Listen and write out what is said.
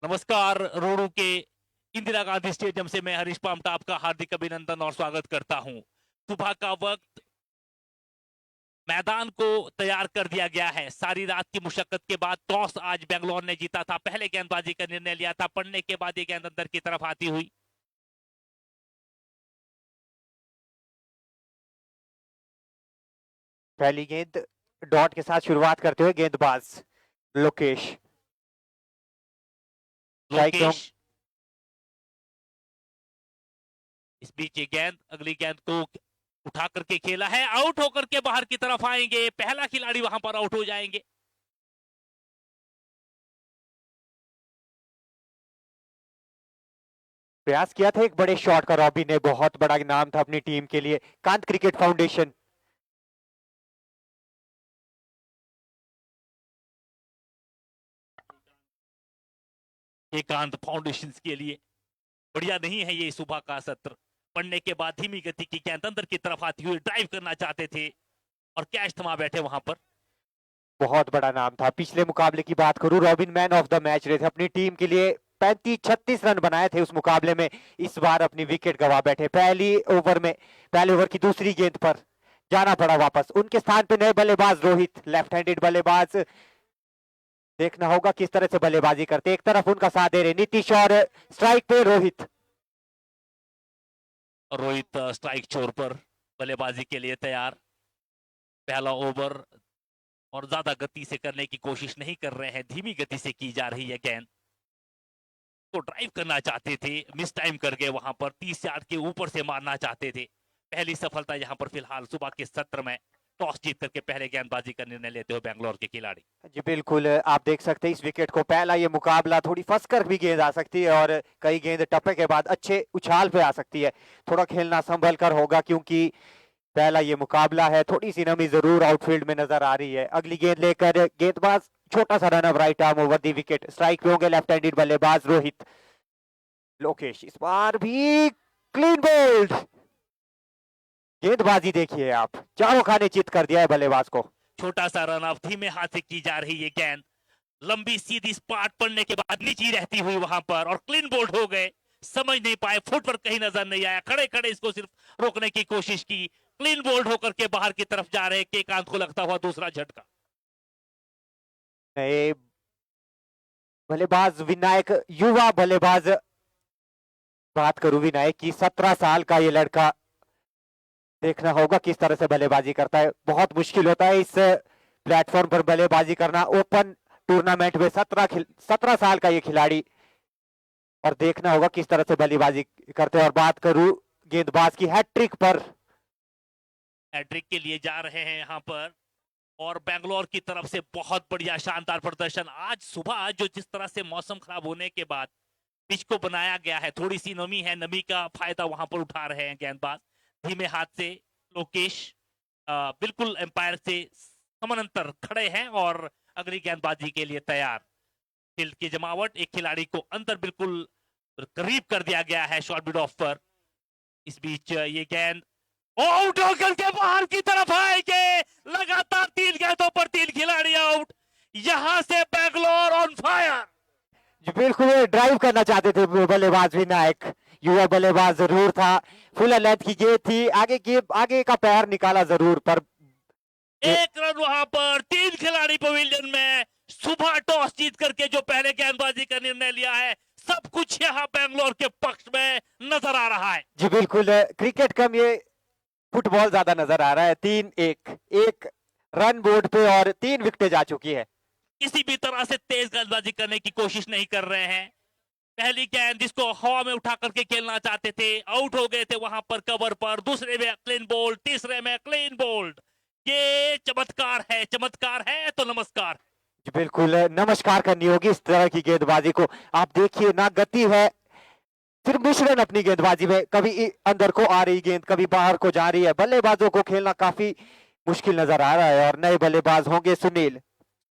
नमस्कार। रोडू के इंदिरा गांधी स्टेडियम से मैं हरीश पामटा आपका हार्दिक अभिनंदन और स्वागत करता हूं। सुबह का वक्त, मैदान को तैयार कर दिया गया है। सारी रात की मुशक्कत के बाद टॉस आज बेंगलोर ने जीता था। पहले गेंदबाजी का निर्णय लिया था, पढ़ने के बाद ये गेंद अंदर की तरफ आती हुई। पहली गेंद डॉट के साथ शुरुआत करते हुए गेंदबाज लोकेश लोकेश इस बीच ये गेंद, अगली गेंद को उठा करके खेला है, आउट होकर के बाहर की तरफ आएंगे। पहला खिलाड़ी वहां पर आउट हो जाएंगे। प्रयास किया था एक बड़े शॉट का रॉबिन ने, बहुत बड़ा नाम था अपनी टीम के लिए। कांत क्रिकेट फाउंडेशन एकांत फाउंडेशन के लिए बढ़िया नहीं है ये सुबह का सत्र। पढ़ने के बाद धीमी गति की गेंद अंदर की तरफ आती हुई, ड्राइव करना चाहते थे और कैच थमा बैठे वहां पर। बहुत बड़ा नाम था। पिछले मुकाबले की बात करूं, robin man of the match रहे थे अपनी टीम के लिए। 35-36 रन बनाए थे उस मुकाबले में। इस बार अपनी विकेट गवा बैठे। पहले ओवर की दूसरी गेंद पर जाना पड़ा वापस। उनके स्थान पे नए बल्लेबाज रोहित, लेफ्ट हैंडेड बल्लेबाज। देखना होगा किस तरह से बल्लेबाजी करते। एक तरफ उनका साथ दे रहे नीतीश और स्ट्राइक पे रोहित। रोहित स्ट्राइक छोर पर बल्लेबाजी के लिए तैयार। पहला ओवर और ज्यादा गति से करने की कोशिश नहीं कर रहे हैं, धीमी गति से की जा रही है गेंद। तो ड्राइव करना चाहते थे, मिस टाइम कर गए वहां पर। 30 यार्ड के ऊपर से मारना चाहते थे। पहली सफलता यहां पर फिलहाल सुबह के सत्र में टॉस जीत करके पहले गेंदबाजी का निर्णय लेते हुए बेंगलोर के खिलाड़ी। जी बिल्कुल, आप देख सकते हैं इस विकेट को। पहला ये मुकाबला थोड़ी फंस कर भी गेंद आ सकती है और कई गेंद टप्पे के बाद अच्छे उछाल पे आ सकती है। थोड़ा खेलना संभल कर होगा क्योंकि पहला ये मुकाबला है। थोड़ी सी नमी जरूर आउटफील्ड में नजर आ रही है। अगली गेंद लेकर गेंदबाज छोटा सा run up right arm over the wicket. Strike पे होंगे लेफ्ट हैंडेड बल्लेबाज रोहित। लोकेश इस बार भी क्लीन बोल्ड। गेंदबाजी देखिए आप, चारों खाने चित कर दिया है बल्लेबाज को। छोटा सा रन अप, धीमे हाथ से की जा रही है गेंद। लंबी सीधी स्पाट पड़ने के बाद नीची रहती हुई वहां पर और क्लीन बोल्ड हो गए। समझ नहीं पाए, फुट पर कहीं नजर नहीं आया। खड़े खड़े इसको सिर्फ रोकने की कोशिश की। क्लीन बोल्ड होकर के बाहर की तरफ जा रहे केकांत को लगता हुआ दूसरा झटका। नए बल्लेबाज विनायक, युवा बल्लेबाज बात करूं विनायक की, 17 साल का ये लड़का। देखना होगा किस तरह से बल्लेबाजी करता है। बहुत मुश्किल होता है इस प्लेटफॉर्म पर बल्लेबाजी करना। ओपन टूर्नामेंट में 17 साल का ये खिलाड़ी, और देखना होगा किस तरह से बल्लेबाजी करते हैं। और बात करूं गेंदबाज की, हैट्रिक पर, हैट्रिक के लिए जा रहे हैं यहां पर। और बेंगलोर की तरफ से बहुत बढ़िया शानदार प्रदर्शन। आज सुबह जो जिस तरह से मौसम खराब होने के बाद पिच को बनाया गया है, थोड़ी सी नमी है, नमी का फायदा वहां पर उठा रहे हैं गेंदबाज। धीमे हाथ से लोकेश बिल्कुल एम्पायर से समानांतर खड़े हैं और अगली गेंदबाजी के लिए तैयार। फील्ड की जमावट, एक खिलाड़ी को अंदर बिल्कुल करीब कर दिया गया है शॉर्ट मिड ऑफ पर। इस बीच ये गेंद आउट होकर के बाहर की तरफ आएंगे। लगातार 3 गेंदों पर 3 खिलाड़ी आउट। यहां से बेंगलोर ऑन फायर। जो बिल्कुल ड्राइव करना चाहते थे बल्लेबाज विनायक। युवा बल्लेबाज जरूर था। फुल लेंथ की गेंद थी, आगे का पैर निकाला जरूर, पर एक रन वहां पर। 3 खिलाड़ी पवेलियन में। सुबह टॉस जीत करके जो पहले गेंदबाजी का निर्णय लिया है, सब कुछ यहां बेंगलोर के पक्ष में नजर आ रहा है। जी बिल्कुल, क्रिकेट कम ये फुटबॉल ज्यादा नजर आ रहा है। 3-1, एक रन बोर्ड पे और 3 विकेटें जा चुकी है। किसी भी तरह से तेज गेंदबाजी करने की कोशिश नहीं कर रहे हैं। पहली गेंद जिसको हवा में उठा करके खेलना चाहते थे, आउट हो गए थे वहां पर कवर पर। दूसरे में क्लीन बोल्ड, तीसरे में क्लीन बोल्ड। ये चमत्कार है तो नमस्कार। जी बिल्कुल, नमस्कार करनी होगी इस तरह की गेंदबाजी को। आप देखिए ना, गति है, फिर मिश्रण अपनी गेंदबाजी में। कभी अंदर को आ रही गेंद, कभी बाहर को जा रही है। बल्लेबाजों को खेलना काफी मुश्किल नजर आ रहा है। और नए बल्लेबाज होंगे सुनील।